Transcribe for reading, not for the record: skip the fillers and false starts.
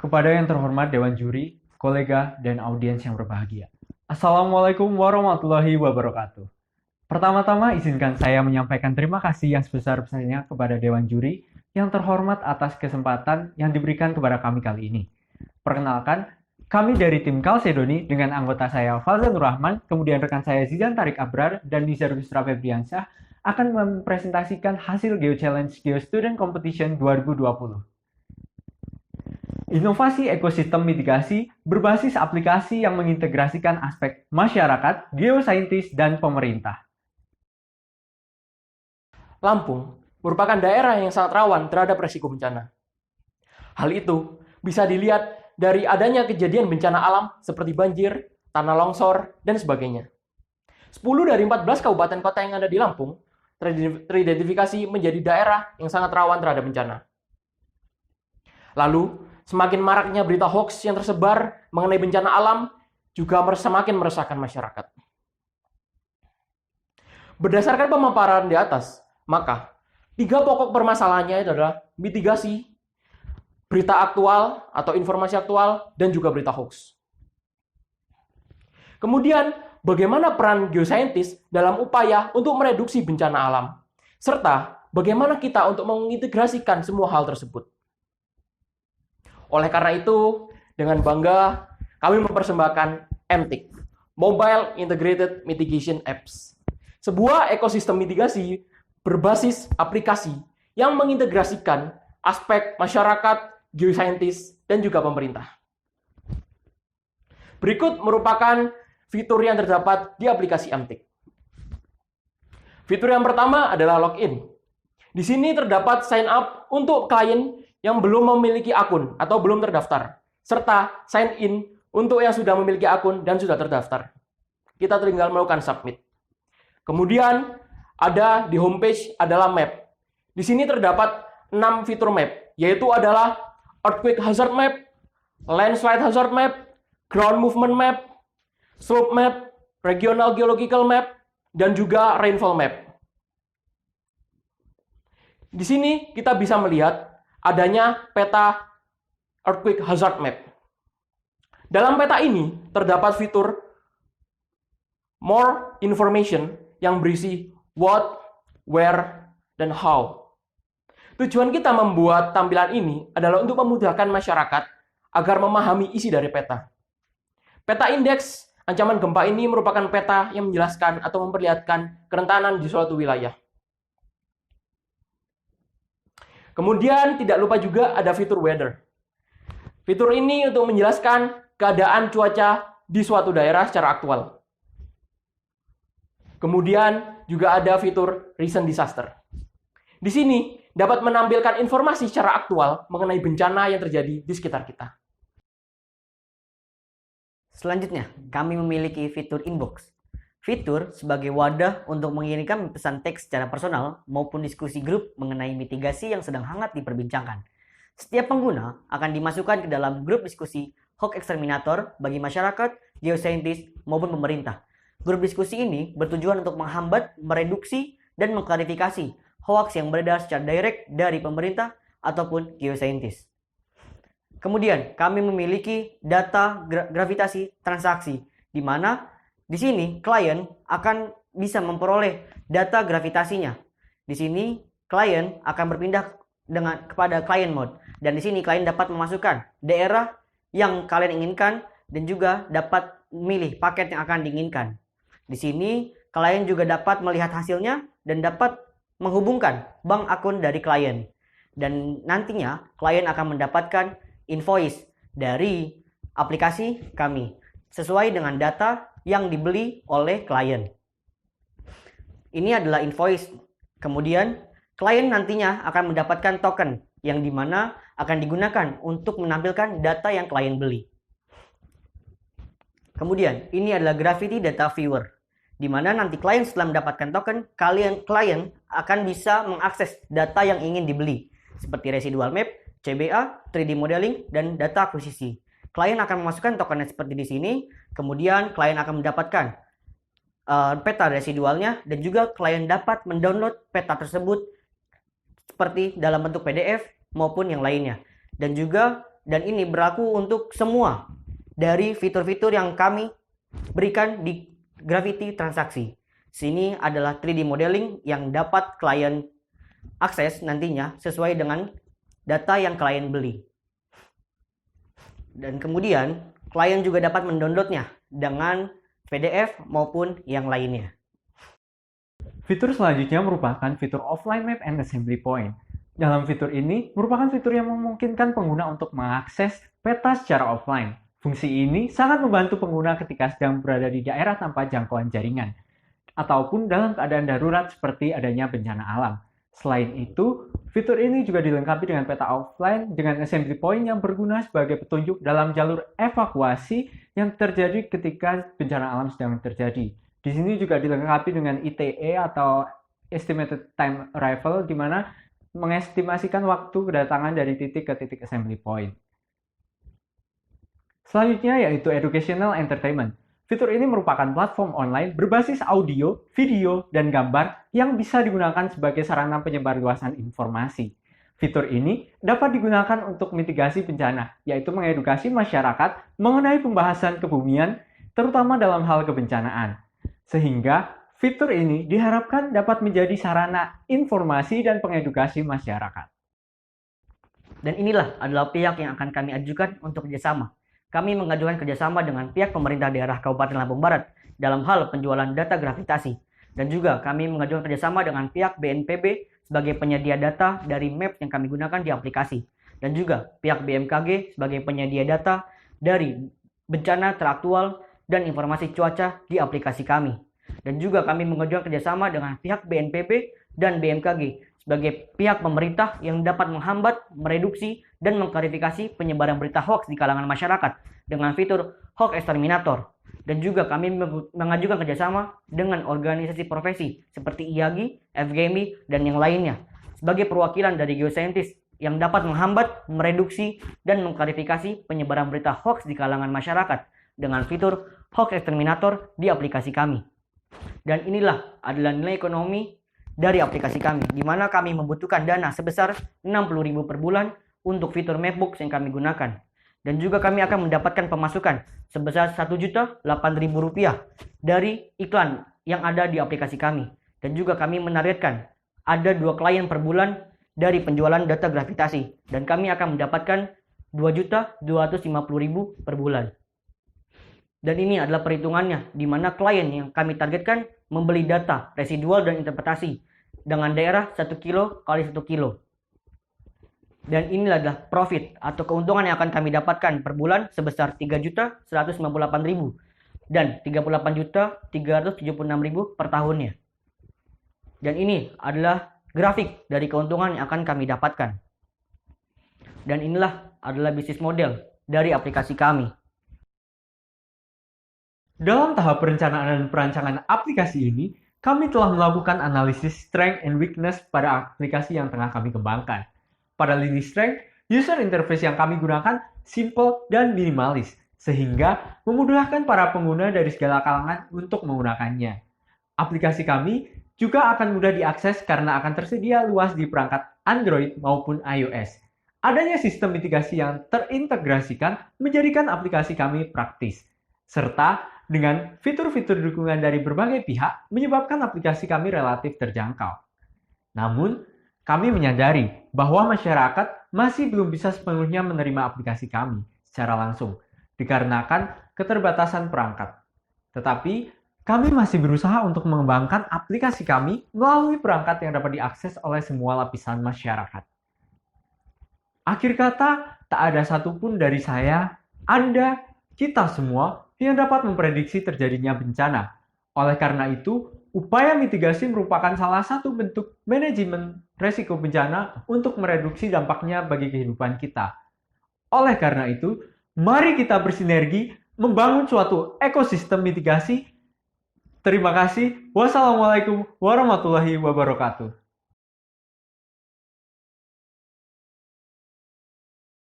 Kepada yang terhormat Dewan Juri, kolega, dan audiens yang berbahagia. Assalamualaikum warahmatullahi wabarakatuh. Pertama-tama izinkan saya menyampaikan terima kasih yang sebesar-besarnya kepada Dewan Juri yang terhormat atas kesempatan yang diberikan kepada kami kali ini. Perkenalkan, kami dari tim Kalsedoni dengan anggota saya Fazlan Rahman, kemudian rekan saya Zizan Tarik Abrar, dan Nizar Gustra Febriansyah akan mempresentasikan hasil Geo Challenge Geo Student Competition 2020. Inovasi ekosistem mitigasi berbasis aplikasi yang mengintegrasikan aspek masyarakat, geosaintis, dan pemerintah. Lampung merupakan daerah yang sangat rawan terhadap resiko bencana. Hal itu bisa dilihat dari adanya kejadian bencana alam seperti banjir, tanah longsor, dan sebagainya. 10 dari 14 kabupaten kota yang ada di Lampung teridentifikasi menjadi daerah yang sangat rawan terhadap bencana. Lalu, semakin maraknya berita hoax yang tersebar mengenai bencana alam juga semakin meresahkan masyarakat. Berdasarkan pemaparan di atas, maka 3 pokok permasalahannya adalah mitigasi, berita aktual atau informasi aktual, dan juga berita hoax. Kemudian, bagaimana peran geosaintis dalam upaya untuk mereduksi bencana alam, serta bagaimana kita untuk mengintegrasikan semua hal tersebut. Oleh karena itu, dengan bangga, kami mempersembahkan MTIC, Mobile Integrated Mitigation Apps. Sebuah ekosistem mitigasi berbasis aplikasi yang mengintegrasikan aspek masyarakat, geosaintis, dan juga pemerintah. Berikut merupakan fitur yang terdapat di aplikasi MTIC. Fitur yang pertama adalah login. Di sini terdapat sign up untuk klien yang belum memiliki akun atau belum terdaftar, serta sign in untuk yang sudah memiliki akun dan sudah terdaftar. Kita tinggal melakukan submit. Kemudian ada di homepage adalah map. Di sini terdapat 6 fitur map, yaitu adalah earthquake hazard map, landslide hazard map, ground movement map, slope map, regional geological map, dan juga rainfall map. Di sini kita bisa melihat adanya peta earthquake hazard map. Dalam peta ini terdapat fitur more information yang berisi what, where, dan how. Tujuan kita membuat tampilan ini adalah untuk memudahkan masyarakat agar memahami isi dari peta. Peta indeks ancaman gempa ini merupakan peta yang menjelaskan atau memperlihatkan kerentanan di suatu wilayah. Kemudian tidak lupa juga ada fitur weather. Fitur ini untuk menjelaskan keadaan cuaca di suatu daerah secara aktual. Kemudian juga ada fitur recent disaster. Di sini dapat menampilkan informasi secara aktual mengenai bencana yang terjadi di sekitar kita. Selanjutnya, kami memiliki fitur inbox. Fitur sebagai wadah untuk mengirimkan pesan teks secara personal maupun diskusi grup mengenai mitigasi yang sedang hangat diperbincangkan. Setiap pengguna akan dimasukkan ke dalam grup diskusi hoax exterminator bagi masyarakat, geosaintis, maupun pemerintah. Grup diskusi ini bertujuan untuk menghambat, mereduksi, dan mengklarifikasi hoax yang beredar secara direct dari pemerintah ataupun geosaintis. Kemudian, kami memiliki data gravitasi transaksi, di mana di sini klien akan bisa memperoleh data gravitasinya. Di sini klien akan berpindah kepada client mode, dan di sini klien dapat memasukkan daerah yang kalian inginkan dan juga dapat memilih paket yang akan diinginkan. Di sini klien juga dapat melihat hasilnya dan dapat menghubungkan bank akun dari klien. Dan nantinya klien akan mendapatkan invoice dari aplikasi kami sesuai dengan data yang dibeli oleh klien. Ini adalah invoice. Kemudian, klien nantinya akan mendapatkan token yang dimana akan digunakan untuk menampilkan data yang klien beli. Kemudian, ini adalah Gravity Data Viewer, di mana nanti klien setelah mendapatkan token, klien akan bisa mengakses data yang ingin dibeli, seperti residual map, CBA, 3D modeling, dan data akuisisi. Klien akan memasukkan tokennya seperti di sini, kemudian klien akan mendapatkan peta residualnya, dan juga klien dapat mendownload peta tersebut seperti dalam bentuk PDF maupun yang lainnya. Dan juga dan ini berlaku untuk semua dari fitur-fitur yang kami berikan di Gravity Transaksi. Sini adalah 3D modeling yang dapat klien akses nantinya sesuai dengan data yang klien beli. Dan kemudian klien juga dapat mendownloadnya dengan PDF maupun yang lainnya. Fitur selanjutnya merupakan fitur Offline Map and Assembly Point. Dalam fitur ini merupakan fitur yang memungkinkan pengguna untuk mengakses peta secara offline. Fungsi ini sangat membantu pengguna ketika sedang berada di daerah tanpa jangkauan jaringan, ataupun dalam keadaan darurat seperti adanya bencana alam. Selain itu, fitur ini juga dilengkapi dengan peta offline dengan assembly point yang berguna sebagai petunjuk dalam jalur evakuasi yang terjadi ketika bencana alam sedang terjadi. Di sini juga dilengkapi dengan ETA atau Estimated Time Arrival, di mana mengestimasikan waktu kedatangan dari titik ke titik assembly point. Selanjutnya yaitu Educational Entertainment. Fitur ini merupakan platform online berbasis audio, video, dan gambar yang bisa digunakan sebagai sarana penyebarluasan informasi. Fitur ini dapat digunakan untuk mitigasi bencana, yaitu mengedukasi masyarakat mengenai pembahasan kebumian, terutama dalam hal kebencanaan. Sehingga fitur ini diharapkan dapat menjadi sarana informasi dan pengedukasi masyarakat. Dan inilah adalah pihak yang akan kami ajukan untuk kerjasama. Kami mengajukan kerjasama dengan pihak pemerintah daerah Kabupaten Lampung Barat dalam hal penjualan data gravitasi. Dan juga kami mengajukan kerjasama dengan pihak BNPB sebagai penyedia data dari map yang kami gunakan di aplikasi. Dan juga pihak BMKG sebagai penyedia data dari bencana teraktual dan informasi cuaca di aplikasi kami. Dan juga kami mengajukan kerjasama dengan pihak BNPB dan BMKG sebagai pihak pemerintah yang dapat menghambat, mereduksi, dan mengklarifikasi penyebaran berita hoax di kalangan masyarakat dengan fitur Hoax Exterminator. Dan juga kami mengajukan kerjasama dengan organisasi profesi seperti IAGI, FGMI, dan yang lainnya sebagai perwakilan dari geoscientist yang dapat menghambat, mereduksi, dan mengklarifikasi penyebaran berita hoax di kalangan masyarakat dengan fitur Hoax Exterminator di aplikasi kami. Dan inilah adalah nilai ekonomi dari aplikasi kami, di mana kami membutuhkan dana sebesar 60.000 per bulan untuk fitur Mapbox yang kami gunakan. Dan juga kami akan mendapatkan pemasukan sebesar Rp1.008.000 dari iklan yang ada di aplikasi kami. Dan juga kami menargetkan ada 2 klien per bulan dari penjualan data gravitasi. Dan kami akan mendapatkan Rp2.250.000 per bulan. Dan ini adalah perhitungannya, di mana klien yang kami targetkan membeli data residual dan interpretasi dengan daerah 1 kilo kali 1 kilo. Dan inilah adalah profit atau keuntungan yang akan kami dapatkan per bulan sebesar Rp3.198.000 dan Rp38.376.000 per tahunnya. Dan ini adalah grafik dari keuntungan yang akan kami dapatkan. Dan inilah adalah bisnis model dari aplikasi kami. Dalam tahap perencanaan dan perancangan aplikasi ini, kami telah melakukan analisis strength and weakness pada aplikasi yang tengah kami kembangkan. Pada lini strength, user interface yang kami gunakan simple dan minimalis, sehingga memudahkan para pengguna dari segala kalangan untuk menggunakannya. Aplikasi kami juga akan mudah diakses karena akan tersedia luas di perangkat Android maupun iOS. Adanya sistem mitigasi yang terintegrasikan menjadikan aplikasi kami praktis, serta dengan fitur-fitur dukungan dari berbagai pihak menyebabkan aplikasi kami relatif terjangkau. Namun, kami menyadari bahwa masyarakat masih belum bisa sepenuhnya menerima aplikasi kami secara langsung dikarenakan keterbatasan perangkat. Tetapi, kami masih berusaha untuk mengembangkan aplikasi kami melalui perangkat yang dapat diakses oleh semua lapisan masyarakat. Akhir kata, tak ada satupun dari saya, Anda, kita semua yang dapat memprediksi terjadinya bencana. Oleh karena itu, upaya mitigasi merupakan salah satu bentuk manajemen resiko bencana untuk mereduksi dampaknya bagi kehidupan kita. Oleh karena itu, mari kita bersinergi membangun suatu ekosistem mitigasi. Terima kasih. Wassalamualaikum warahmatullahi wabarakatuh.